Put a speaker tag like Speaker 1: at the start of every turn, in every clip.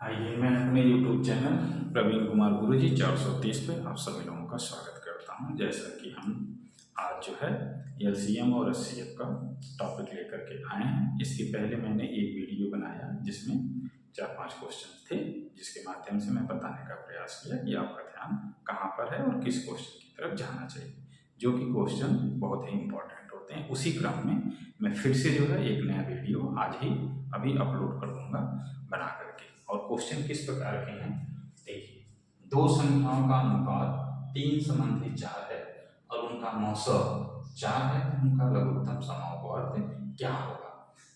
Speaker 1: आइए मैं अपने YouTube चैनल प्रवीण कुमार गुरुजी 430 पे आप सभी लोगों का स्वागत करता हूं। जैसा कि हम आज जो है एलसीएम और एचसीएफ का टॉपिक लेकर के आए हैं। इसके पहले मैंने एक वीडियो बनाया जिसमें 4-5 क्वेश्चन थे, जिसके माध्यम से मैं बताने का प्रयास किया कि आपका ध्यान कहाँ पर है और किस क्वेश्चन की तरफ जाना चाहिए, जो कि क्वेश्चन बहुत ही इंपॉर्टेंट होते हैं। उसी क्रम में मैं फिर से जो है एक नया वीडियो आज ही अभी अपलोड कर दूंगा बना करके। और क्वेश्चन किस प्रकार के हैं, देखिए, दो संख्याओं का अनुपात 3:4 है और उनका मौसम 4 है, तो उनका लघुत्तम समानुपात क्या होगा।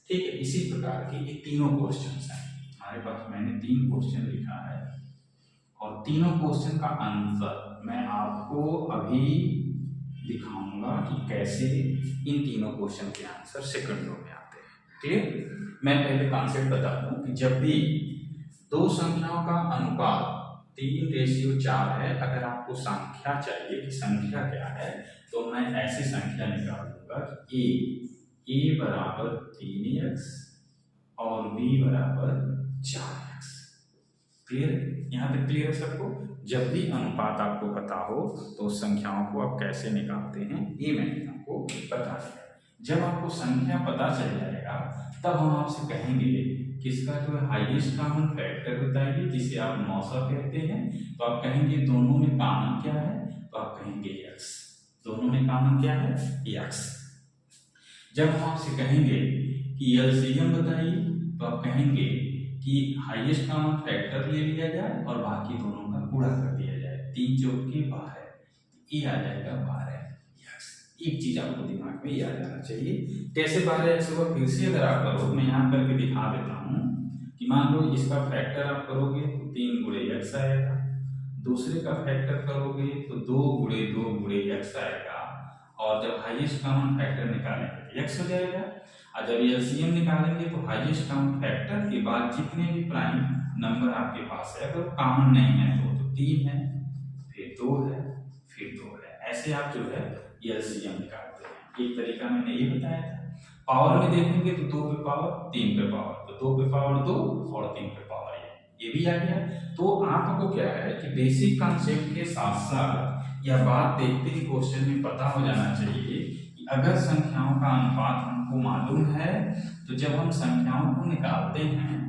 Speaker 1: ठीक है, इसी प्रकार की ये तीनों क्वेश्चन हैं हमारे पास। मैंने 3 क्वेश्चन लिखा है और तीनों क्वेश्चन का आंसर मैं आपको अभी दिखाऊंगा कि कैसे इन तीनों क्वेश्चन के आंसर सेकंडों में आते हैं। क्लियर? मैं पहले कॉन्सेप्ट बता दूं कि जब भी दो संख्याओं का अनुपात 3:4 है, अगर आपको संख्या चाहिए कि संख्या क्या है, तो मैं ऐसी संख्या निकाल दूंगा कि a बराबर 3x और b बराबर 4x। क्लियर? यहाँ तक क्लियर है सबको? जब भी अनुपात आपको पता हो तो संख्याओं को आप कैसे निकालते हैं, ये मैंने आपको बता दिया। जब आपको संख्या पता चल जाएगा तब हम आपसे कहेंगे किसका जो है हाईएस्ट कॉमन फैक्टर बताइए, जिसे आप मौसा कहते हैं। तो आप कहेंगे दोनों में कॉमन क्या है, तो आप कहेंगे x। दोनों में कॉमन क्या है, x। जब हम आपसे कहेंगे कि एलसीएम बताइए, तो आप कहेंगे कि हाईएस्ट कॉमन फैक्टर ले लिया जाए और बाकी दोनों का गुणा कर दिया जाए। 3 चौके 12, ये आ जाएगा 12x। एक चीज आपको दिमाग में याद आना चाहिए, कैसे 12x होगा। फिर से अगर आप करो, मैं यहाँ करके दिखा देता हूँ कि मान लो इसका फैक्टर आप करोगे तो 3 गुणे x आएगा, दूसरे का फैक्टर करोगे तो 2 गुणे 2 गुणे x आएगा, और जब हाईएस्ट कॉमन फैक्टर निकालेंगे तो x हो जाएगा। और जब एलसीएम निकालेंगे तो हाईएस्ट कॉमन फैक्टर के बाद जितने भी प्राइम नंबर आपके पास है, अगर कॉमन नहीं है तो 3 है, फिर 2 है, फिर 2 है। ऐसे आप जो है एलसीएम निकालते हैं। एक तरीका मैंने ये बताया था। पावर में देखेंगे तो 2 पे पावर 3 पे पावर, तो 2 पे पावर 2 और 3 पे पावर ये भी आ गया। तो आपको क्या है कि बेसिक कॉन्सेप्ट के साथ साथ यह बात देखते ही क्वेश्चन में पता हो जाना चाहिए कि अगर संख्याओं का अनुपात हमको मालूम है तो जब हम संख्याओं को निकालते हैं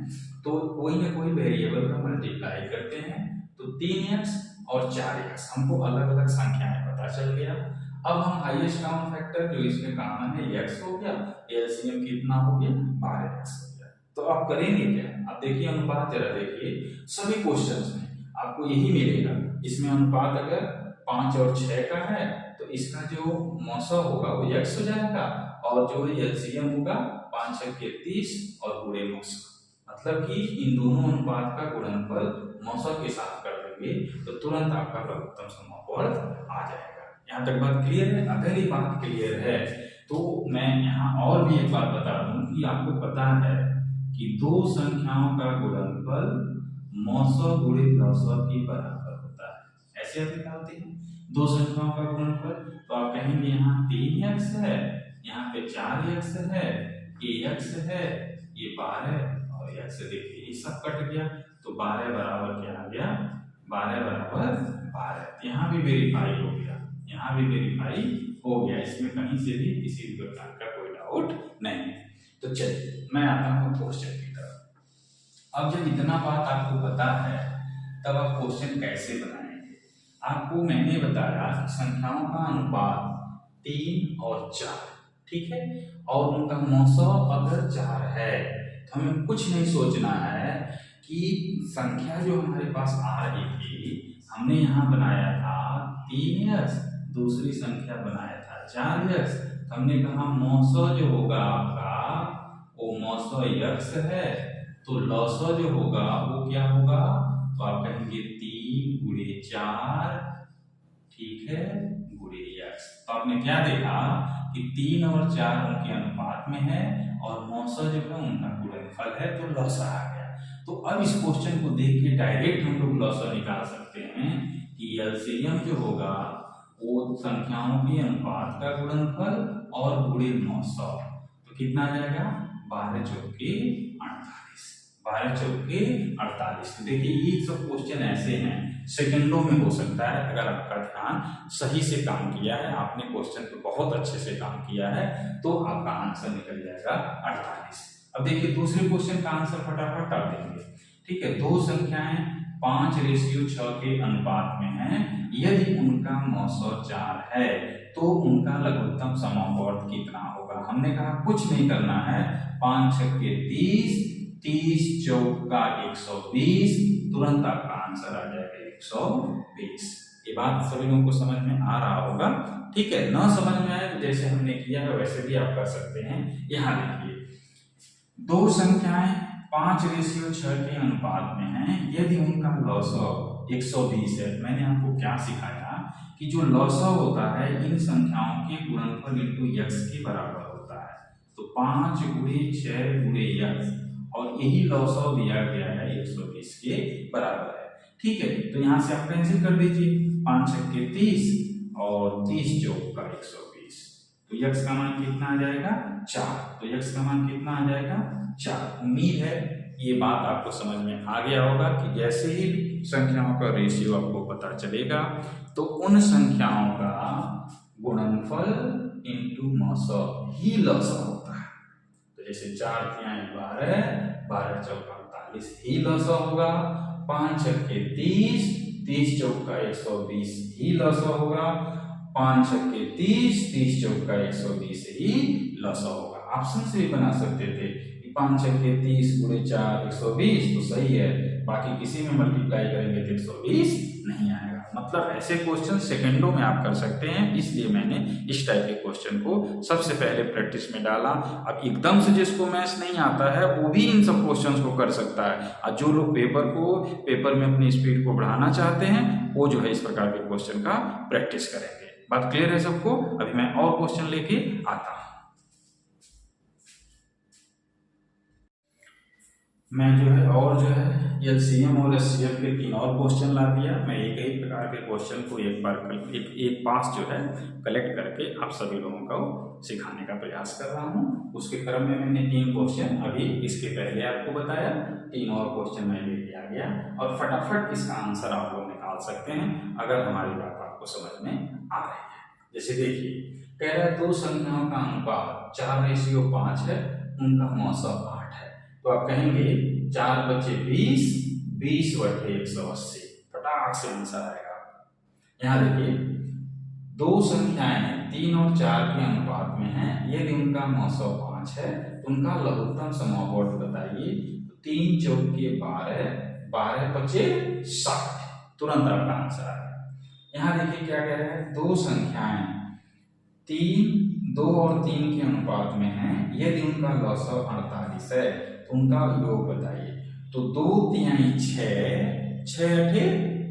Speaker 1: तो कोई ना कोई वेरिएबल का मल्टीप्लाई करते हैं। तो 3x और 4x हमको अलग अलग संख्याएं पता चल गया। अब हम हाईएस्ट कॉमन फैक्टर जो इसमें कॉमन है x हो गया, एलसीएम कितना हो गया, 12x हो गया। तो आप करेंगे क्या, आप देखिए अनुपात जरा देखिए, सभी क्वेश्चंस में आपको यही मिलेगा। इसमें अनुपात अगर 5 और 6 का है तो इसका जो मौसा होगा वो x हो जाएगा, और जो एलसीएम होगा 5 6 30 और गुणे मौसा, मतलब कि इन दोनों अनुपात का गुणनफल मौसा के साथ कर देंगे तो तुरंत आपका लघुत्तम समानुपात आ जाएगा। यहाँ तक बात क्लियर है? अगर ये बात क्लियर है तो मैं यहाँ और भी एक बात बता दूं कि आपको पता है कि दो संख्याओं का गुणनफल मौसा गुणे लौसा के बराबर होता है। ऐसे आप निकालते हैं दो संख्याओं का गुणनफल, तो आप कहेंगे यहाँ 3x है, यहाँ पे 4x है, ये x है, ये 12 और x देखिए ये सब कट गया, तो 12 बराबर क्या आ गया, 12 बराबर 12। यहाँ भी वेरीफाई हो गया, यहाँ भी वेरीफाई हो गया, इसमें कहीं से भी किसी भी प्रकार का कोई डाउट नहीं है। तो चलिए मैं आता हूँ क्वेश्चन की तरफ। अब जब इतना बात आपको पता है तब आप क्वेश्चन कैसे बनाएंगे। आपको मैंने बताया कि संख्याओं का अनुपात 3 और 4, ठीक है, और उनका मौसा अगर 4 है तो हमें कुछ नहीं सोचना है कि संख्या जो हमारे पास आ रही थी, हमने यहाँ बनाया था 3x, दूसरी संख्या बनाया था 4x, तो हमने कहा मौसा जो होगा आपका वो मौसा x है, तो लौसा जो होगा वो क्या होगा, तो आप कहेंगे 3 गुणे 4, ठीक है, गुणे x। तो आपने क्या देखा कि 3 और 4 उनके अनुपात में है और मौसा जो है उनका गुणनफल है, तो लौसा आ गया। तो अब इस क्वेश्चन को देख के डायरेक्ट हम लोग लौसा निकाल सकते हैं कि एलसीएम जो होगा वो संख्याओं के अनुपात का गुणनफल और गुणे मौसा, तो कितना आ जाएगा, 12 चौके 48। 12 चौके 48। तो देखिए ये सब क्वेश्चन ऐसे हैं सेकंडों में हो सकता है अगर आपका ध्यान सही से काम किया है, आपने क्वेश्चन पे बहुत अच्छे से काम किया है तो आपका आंसर निकल जाएगा 48। अब देखिए दूसरे क्वेश्चन का आंसर फटाफट डाल देंगे। ठीक है, दो संख्याएं 5:6 के अनुपात में हैं, यदि उनका 904 है तो उनका लघुत्तम समानुपात कितना होगा। हमने कहा कुछ नहीं करना है, 5 छक्के 30, 30 चौका 120, तुरंत आपका आंसर आ जाएगा 120। ये बात सभी लोगों को समझ में आ रहा होगा। ठीक है, ना समझ में आए तो जैसे हमने किया है वैसे भी आप कर सकते हैं। यहाँ देखिए दो संख्याएं 5:6 के अनुपात में हैं, यदि उनका लसव 120 है। मैंने आपको क्या सिखाया कि जो लसव होता है इन संख्याओं के गुणनफल इंटू यक्स के बराबर होता है। तो 5 × 6 × यक्स और यही लसव दिया गया है 120 के बराबर है। ठीक है, तो यहाँ से आप कैंसिल कर दीजिए, 5 छक्के 30 और 30 चौका 120, तो यक्स का मान कितना आ जाएगा 4। तो यक्स का मान कितना आ जाएगा 4। उम्मीद है ये बात आपको समझ में आ गया होगा कि जैसे ही संख्याओं का रेशियो आपको पता चलेगा तो उन संख्याओं का गुणनफल इंटू लसव ही लसव होता है। तो जैसे 4 तिहाई 12, 12 चौका 48 ही लसव होगा, 5 छक्के 30, 30 चौका 120 ही लसव होगा, 5 छक्के 30, 30 चौका 120 ही लसव होगा। ऑप्शन से भी बना सकते थे, 5 छक्के 30 × 4 120 तो सही है, बाकी किसी में मल्टीप्लाई करेंगे तो 120 नहीं आएगा। मतलब ऐसे क्वेश्चन सेकंडों में आप कर सकते हैं, इसलिए मैंने इस टाइप के क्वेश्चन को सबसे पहले प्रैक्टिस में डाला। अब एकदम से जिसको मैथ्स नहीं आता है वो भी इन सब क्वेश्चंस को कर सकता है, और जो लोग पेपर में अपनी स्पीड को बढ़ाना चाहते हैं वो जो है इस प्रकार के क्वेश्चन का प्रैक्टिस करेंगे। बात क्लियर है सबको? अभी मैं और क्वेश्चन लेके आता हूँ। मैं जो है एलसीएम और एचसीएफ के 3 और क्वेश्चन ला दिया। मैं एक ही प्रकार के क्वेश्चन को एक पास जो है कलेक्ट करके आप सभी लोगों को सिखाने का प्रयास कर रहा हूँ। उसके क्रम में मैंने 3 क्वेश्चन अभी इसके पहले आपको बताया, 3 और क्वेश्चन मैं लेके आ गया और फटाफट इसका आंसर आप लोग निकाल सकते हैं अगर हमारी बात आपको समझ में आ रही है। जैसे देखिए कह रहा है दो संख्याओं का अनुपात 4:5 है, उनका मौसम 8 है। तो आप कहेंगे 4 बचे 20, 20 बटे 180, फटाक से आंसर आएगा। यहाँ देखिए दो संख्याएं 3 और 4 के अनुपात में हैं, यदि उनका मौसम 5 है तो उनका लघुत्तम समानुपात बताइए। तो 3 चौके 12, 12 बचे 60, तुरंत आपका आंसर आएगा। यहाँ देखिए क्या कह रहा है, दो संख्याएं 2 और 3 के अनुपात में हैं, यदि उनका लसव 48 है तो उनका योग बताइए। तो 2 तिहाई 6, 6 अठे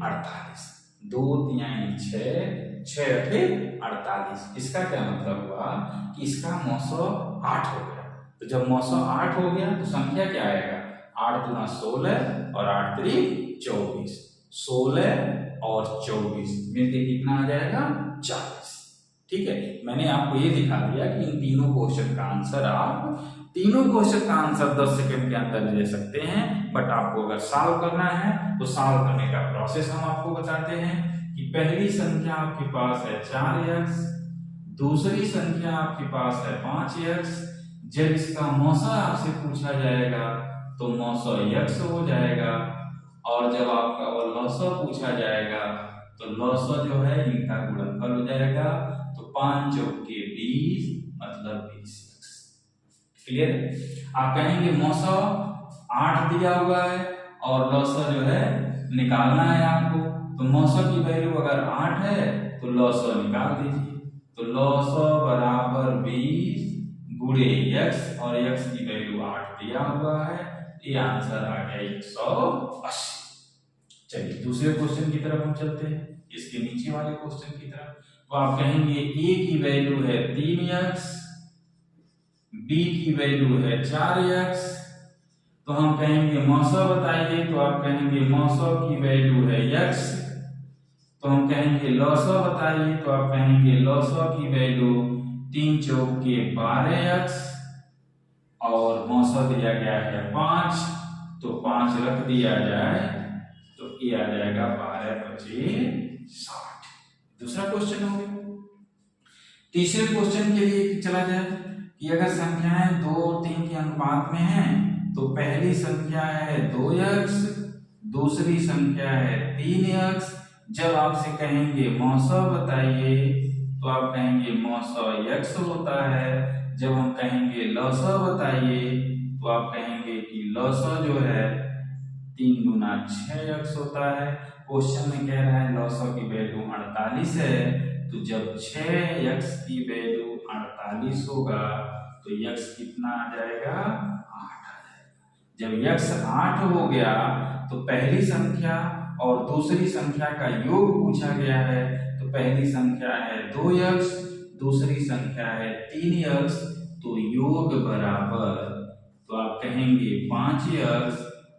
Speaker 1: 48, 2 तिहाई 6, 6 अठे 48। इसका क्या मतलब हुआ कि इसका मौसम 8 हो गया। तो जब मौसम 8 हो गया तो संख्या क्या आएगा, 8 दूना 16 और 8 त्रिक 24, 16 और 24 मिलके कितना आ जाएगा 40। ठीक है, मैंने आपको ये दिखा दिया कि इन तीनों क्वेश्चन का आंसर आप तीनों क्वेश्चन का आंसर 10 सेकंड के अंदर ले सकते हैं। बट आपको अगर सॉल्व करना है तो सॉल्व करने का प्रोसेस हम आपको बताते हैं कि पहली संख्या आपके पास है 4x, दूसरी संख्या आपके पास है 5x। जब इसका मौसा आपसे पूछा जाएगा तो मौसा x हो जाएगा, और जब आपका वो लौसा पूछा जाएगा तो लौसा जो है इनका गुणनफल हो जाएगा। तो 5 चौके 20 मतलब 20x। क्लियर है? आप कहेंगे मौसा 8 दिया हुआ है और लौसा जो है निकालना है आपको, तो मौसा की वैल्यू अगर 8 है तो लौसा निकाल दीजिए। तो लौसा बराबर 20 गुणे x, और x की वैल्यू 8 दिया हुआ है, ये आंसर आ गया 180। चलिए दूसरे क्वेश्चन की तरफ हम चलते हैं, इसके नीचे वाले क्वेश्चन की तरफ। तो आप कहेंगे a की वैल्यू है 3x, b की वैल्यू है 4x। तो हम कहेंगे मौसा बताइए, तो आप कहेंगे मौसा की वैल्यू है x। तो हम कहेंगे लौसा बताइए, तो आप कहेंगे लौसा की वैल्यू 3 चौके 12x और मौसा दिया गया है 5। तो 5 रख दिया जाए तो ये आ जाएगा 12×5=60। दूसरा क्वेश्चन हो गया। तीसरे क्वेश्चन के लिए चला जाए कि अगर संख्याएं 2 और 3 के अनुपात में हैं तो पहली संख्या है 2x, दूसरी संख्या है 3x। जब आपसे कहेंगे मौसा बताइए तो आप कहेंगे मौसा x होता है। जब हम कहेंगे लौसा बताइए तो आप कहेंगे कि लौसा जो है 3 गुना 6x होता है। क्वेश्चन में कह रहा है लौसा की वैल्यू 48 है, तो जब 6x की वैल्यू 48 होगा तो x कितना आ जाएगा? 8 आ जाएगा। जब x 8 हो गया तो पहली संख्या और दूसरी संख्या का योग पूछा गया है। तो पहली संख्या है 2x, दूसरी संख्या है 3x, तो योग बराबर, तो आप कहेंगे 5x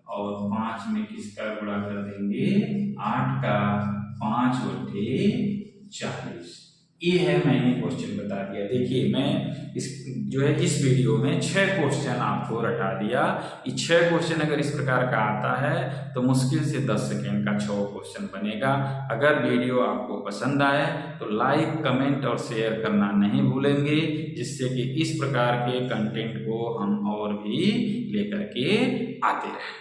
Speaker 1: और 5 में किसका गुणा कर देंगे? 8 का। 5/40। ये है, मैंने क्वेश्चन बता दिया। देखिए मैं इस वीडियो में 6 क्वेश्चन आपको रटा दिया। ये 6 क्वेश्चन अगर इस प्रकार का आता है तो मुश्किल से 10 सेकेंड का 6 क्वेश्चन बनेगा। अगर वीडियो आपको पसंद आए तो लाइक, कमेंट और शेयर करना नहीं भूलेंगे, जिससे कि इस प्रकार के कंटेंट को हम और भी लेकर के आते रहें।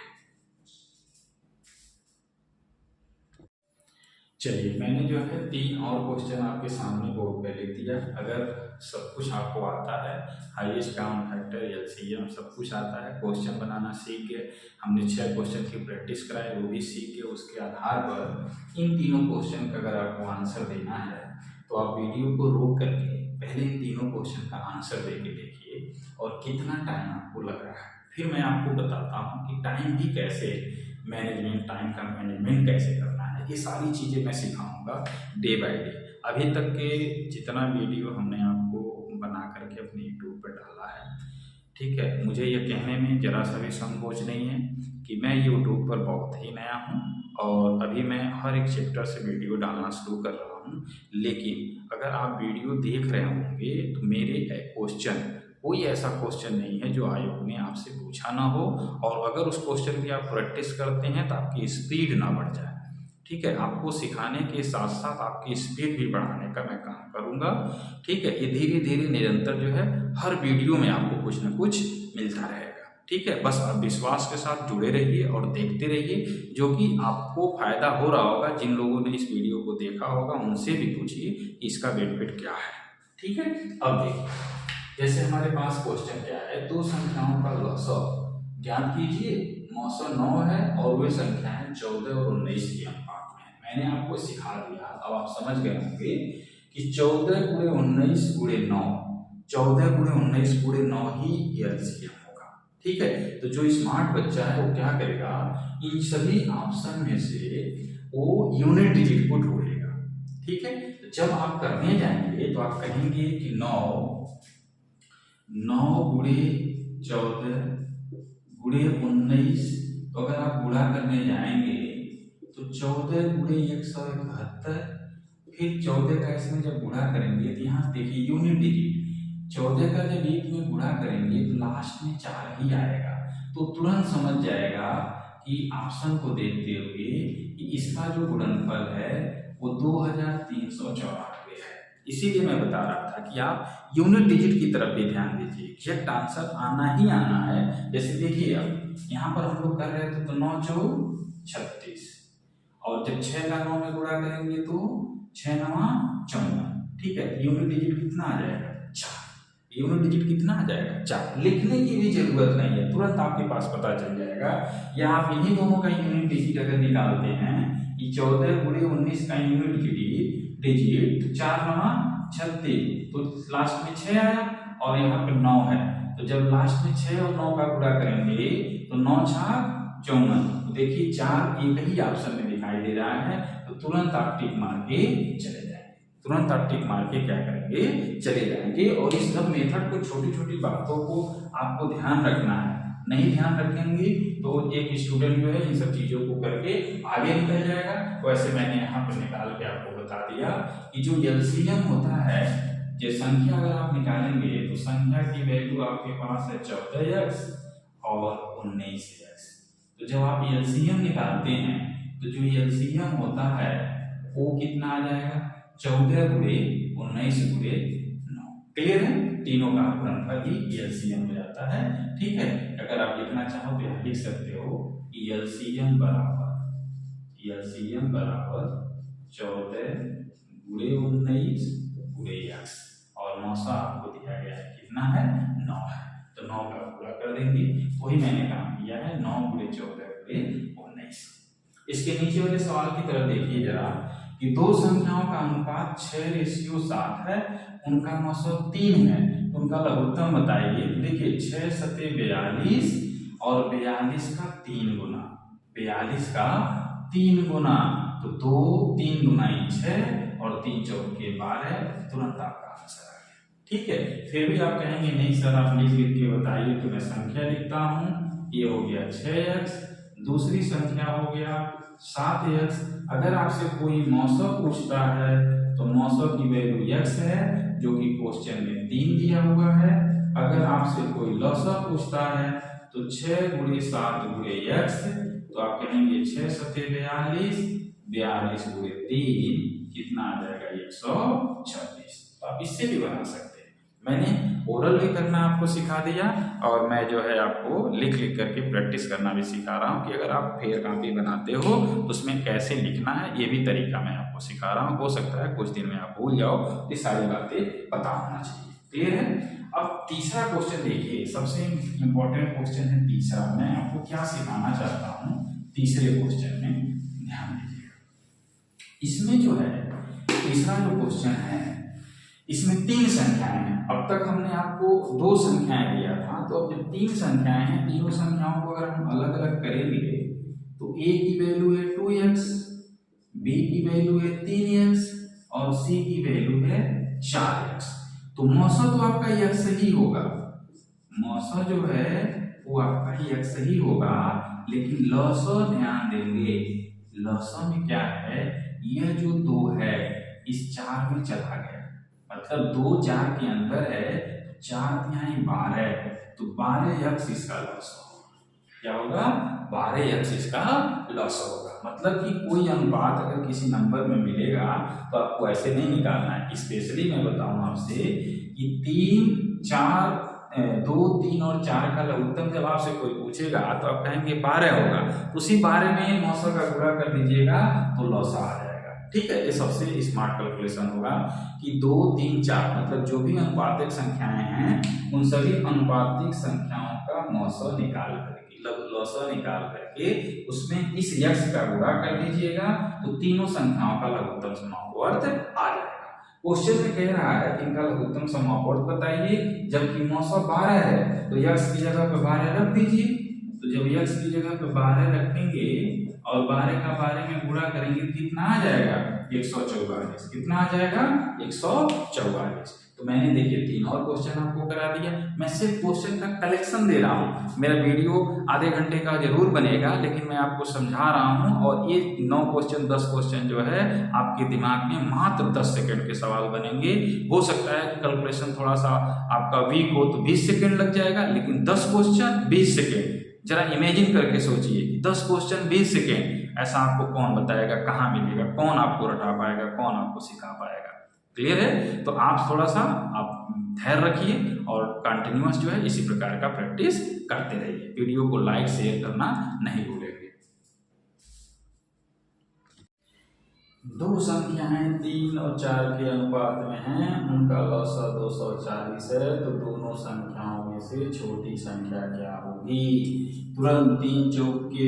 Speaker 1: चलिए, मैंने जो है 3 और क्वेश्चन आपके सामने बोर्ड पे लिख दिया। अगर सब कुछ आपको आता है, हाईएस्ट काउंट फैक्टर, एलसीएम सब कुछ आता है, क्वेश्चन बनाना सीख गए, हमने 6 क्वेश्चन की प्रैक्टिस कराई वो भी सीख गए, उसके आधार पर इन तीनों क्वेश्चन का अगर आपको आंसर देना है तो आप वीडियो को रोक करके पहले इन तीनों क्वेश्चन का आंसर दे के देखिए और कितना टाइम आपको लग रहा है। फिर मैं आपको बताता हूँ कि टाइम भी कैसे टाइम का मैनेजमेंट कैसे करना है। ये सारी चीज़ें मैं सिखाऊंगा डे बाय डे। अभी तक के जितना वीडियो हमने आपको बना करके अपने यूट्यूब पर डाला है, ठीक है, मुझे ये कहने में ज़रा सा भी संकोच नहीं है कि मैं यूट्यूब पर बहुत ही नया हूँ और अभी मैं हर एक चैप्टर से वीडियो डालना शुरू कर रहा हूँ। लेकिन अगर आप वीडियो देख रहे होंगे तो मेरे क्वेश्चन, कोई ऐसा क्वेश्चन नहीं है जो आयोग ने आपसे पूछा ना हो, और अगर उस क्वेश्चन की आप प्रैक्टिस करते हैं तो आपकी स्पीड ना बढ़ जाए। ठीक है, आपको सिखाने के साथ साथ आपकी स्पीड भी बढ़ाने का मैं काम करूंगा। ठीक है, ये धीरे धीरे निरंतर जो है हर वीडियो में आपको कुछ ना कुछ मिलता रहेगा। ठीक है, बस आप विश्वास के साथ जुड़े रहिए और देखते रहिए, जो कि आपको फायदा हो रहा होगा। जिन लोगों ने इस वीडियो को देखा होगा उनसे भी पूछिए कि इसका बेनिफिट क्या है। ठीक है, अब देखिए, जैसे हमारे पास क्वेश्चन क्या है, 2 संख्याओं का लसाअ ज्ञात कीजिए। मौसा 9 है और वे संख्याएं 14 और 19 के अनुपात में है। मैंने आपको सिखा दिया, अब आप समझ गए होंगे कि 14 × 19 × 9, 14 × 19 × 9 ही एलसीएम होगा। ठीक है, तो जो स्मार्ट बच्चा है वो क्या करेगा, इन सभी ऑप्शन में से वो यूनिट डिजिट को ढूंढेगा। ठीक है, तो जब आप करने जाएंगे तो आप कहेंगे कि 9 × 14 × 19, तो अगर आप गुणा करने जाएंगे तो 14 × 171, फिर 14 का इसमें जब गुणा करेंगे तो यहाँ देखिए यूनिट डिजिट 14 का जब 1 में गुणा करेंगे तो लास्ट में 4 ही आएगा। तो तुरंत समझ जाएगा कि ऑप्शन को देखते हुए कि इसका जो गुणनफल है वो 2394 है। इसीलिए मैं बता रहा था कि आप यूनिट डिजिट की तरफ भी ध्यान दीजिए, एग्जैक्ट आंसर आना ही आना है। जैसे देखिए, अब यहाँ पर हम लोग कर रहे थे तो 9 × 36, और जब 6 का 9 में गुणा करेंगे तो 6 × 9 = 54। ठीक है, यूनिट डिजिट कितना आ जाएगा? 4। यूनिट डिजिट कितना आ जाएगा? 4। लिखने की भी जरूरत नहीं है, तुरंत आपके पास पता चल जाएगा। या आप इन्हीं दोनों का यूनिट डिजिट अगर निकालते हैं कि 14 × 19 का यूनिट डिजिट 4 × 36, तो लास्ट में 6 आया और यहाँ पे 9 है। तो जब लास्ट में 6 और 9 का गुणा करेंगे तो 9 × 6 = 54। तो देखिए 4 एक ही ऑप्शन में दिखाई दे रहा है, तो तुरंत आप टिक मार के चले जाएंगे। तुरंत आप टिक मार के क्या करेंगे? चले जाएंगे। और इस सब मेथड को, छोटी छोटी बातों को आपको ध्यान रखना है। नहीं ध्यान रखेंगे तो एक स्टूडेंट जो है इन सब चीजों को करके आगे निकल जाएगा। वैसे मैंने यहाँ पर निकाल के आपको बता दिया कि जो एलसीएम होता है, जो संख्या अगर आप निकालेंगे तो संख्या की वैल्यू आपके पास है 14x और 19x। तो जब आप एलसीएम निकालते हैं तो जो एलसीएम होता है वो कितना आ जाएगा, 14 गुणे 19 गुणे 9। क्लियर है, तीनों का गुणनफल ही एलसीएम हो जाता है। ठीक है, अगर आप लिखना चाहो तो यहाँ लिख सकते हो एलसीएम बराबर 14 गुणे 19 गुणे x, और 900 आपको दिया गया है, कितना है 9 है, तो 9 का पूरा कर देंगे। वही मैंने काम किया है, 9 गुणे 14 गुणे 19। इसके नीचे वाले सवाल की तरफ देखिए जरा कि दो संख्याओं का अनुपात 6:7 है, उनका औसत 3 है, उनका लघुत्तम बताइए। देखिए 6 सते 42 और 42 का 3 गुना, 42 का 3 गुना, तो 2 3 गुना 6 और 3 चौके 12, तुरंत आपका आंसर आ गया। ठीक है, फिर भी आप कहेंगे नहीं सर आप लिख के बताइए, तो मैं संख्या लिखता हूँ। ये हो गया 6x, दूसरी संख्या हो गया 7x। अगर आपसे कोई मौसम पूछता है तो मौसम की वैल्यू x है, जो कि क्वेश्चन में 3 दिया हुआ है। अगर आपसे कोई लौसम पूछता है तो 6 गुणे 7 गुणे x, तो आप कहेंगे 6 सते 42, 42 गुणे 3 कितना आ जाएगा 126। तो आप इससे भी बना सकते हैं। मैंने ओरल भी करना आपको सिखा दिया और मैं जो है आपको लिख करके प्रैक्टिस करना भी सिखा रहा हूँ कि अगर आप फेयर कॉपी बनाते हो तो उसमें कैसे लिखना है, ये भी तरीका मैं आपको सिखा रहा हूँ। हो सकता है कुछ दिन में आप भूल जाओ, ये सारी बातें पता होना चाहिए। क्लियर है। अब तीसरा क्वेश्चन देखिए, सबसे इंपॉर्टेंट क्वेश्चन है तीसरा। मैं आपको क्या सिखाना चाहता हूँ तीसरे क्वेश्चन में, ध्यान दीजिएगा। इसमें जो है तीसरा जो क्वेश्चन है इसमें 3 संख्याएं हैं। अब तक हमने आपको 2 संख्याएं दिया था, तो अब जब 3 संख्याएं हैं, तीनों संख्याओं को अगर हम अलग अलग करेंगे तो a की वैल्यू है 2x, b की वैल्यू है 3x और c की वैल्यू है 4x। तो मौसा तो आपका x ही होगा, मौसा जो है वो आपका ही x ही होगा, लेकिन लौसा ध्यान देंगे, लौसा में क्या है, यह जो 2 है इस 4 में चला गया, मतलब 2 4 के अंदर है, 4 यहाँ 12, तो 12x इसका लॉस होगा। क्या होगा, 12x इसका लॉस होगा। मतलब कि कोई अनुपात अगर किसी नंबर में मिलेगा तो आपको ऐसे नहीं निकालना है। स्पेशली मैं बताऊं आपसे कि 3 4 2 3 और 4 का लघुत्तम जब आपसे कोई पूछेगा तो आप कहेंगे 12 होगा, उसी 12 में 900 का गुणा कर दीजिएगा तो लॉस आ जाएगा। ठीक है, ये सबसे स्मार्ट कैलकुलेशन होगा कि 2 3 4 मतलब जो भी अनुपातिक संख्याएं हैं उन सभी अनुपातिक संख्याओं का मौसा निकाल करके लौसा निकाल करके उसमें इस x का गुणा कर दीजिएगा, तो तीनों संख्याओं का लघुत्तम समापवर्त आ जाएगा। क्वेश्चन में कह रहा है कि इनका लघुत्तम समापवर्त बताइए, जबकि मौसा 12 है तो x की जगह पे 12 रख दीजिए। तो जब x की जगह पे 12 रखेंगे और 12 का 12 में गुणा करेंगे कितना आ जाएगा 144। कितना आ जाएगा 144। तो मैंने देखिए 3 और क्वेश्चन आपको करा दिया। मैं सिर्फ क्वेश्चन का कलेक्शन दे रहा हूँ, मेरा वीडियो आधे घंटे का जरूर बनेगा, लेकिन मैं आपको समझा रहा हूँ। और ये 9 क्वेश्चन 10 क्वेश्चन जो है आपके दिमाग में मात्र 10 सेकंड के सवाल बनेंगे। हो सकता है कि कैलकुलेशन थोड़ा सा आपका वीक हो तो 20 सेकंड लग जाएगा, लेकिन 10 क्वेश्चन 20 सेकंड, जरा इमेजिन करके सोचिए 10 क्वेश्चन 20 सेकेंड, ऐसा आपको कौन बताएगा, कहाँ मिलेगा, कौन आपको रटा पाएगा, कौन आपको सिखा पाएगा। क्लियर है। तो आप थोड़ा सा आप धैर्य रखिए और कंटिन्यूअस जो है इसी प्रकार का प्रैक्टिस करते रहिए। वीडियो को लाइक शेयर करना नहीं भूलेंगे। 2 संख्याएं 3 और 4 के अनुपात में हैं, उनका लौसा 240 है, तो दोनों संख्याओं में से छोटी संख्या क्या होगी। तुरंत 3 चौके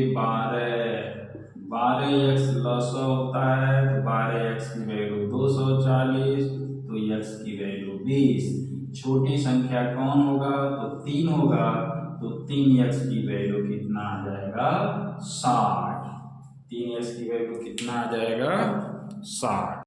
Speaker 1: 12x लौसा होता है, तो 12x की वैल्यू 240, तो x की वैल्यू 20। छोटी संख्या कौन होगा, तो 3 होगा, तो 3x की वैल्यू कितना आ जाएगा 60। 3x की वैल्यू कितना आ जाएगा 60।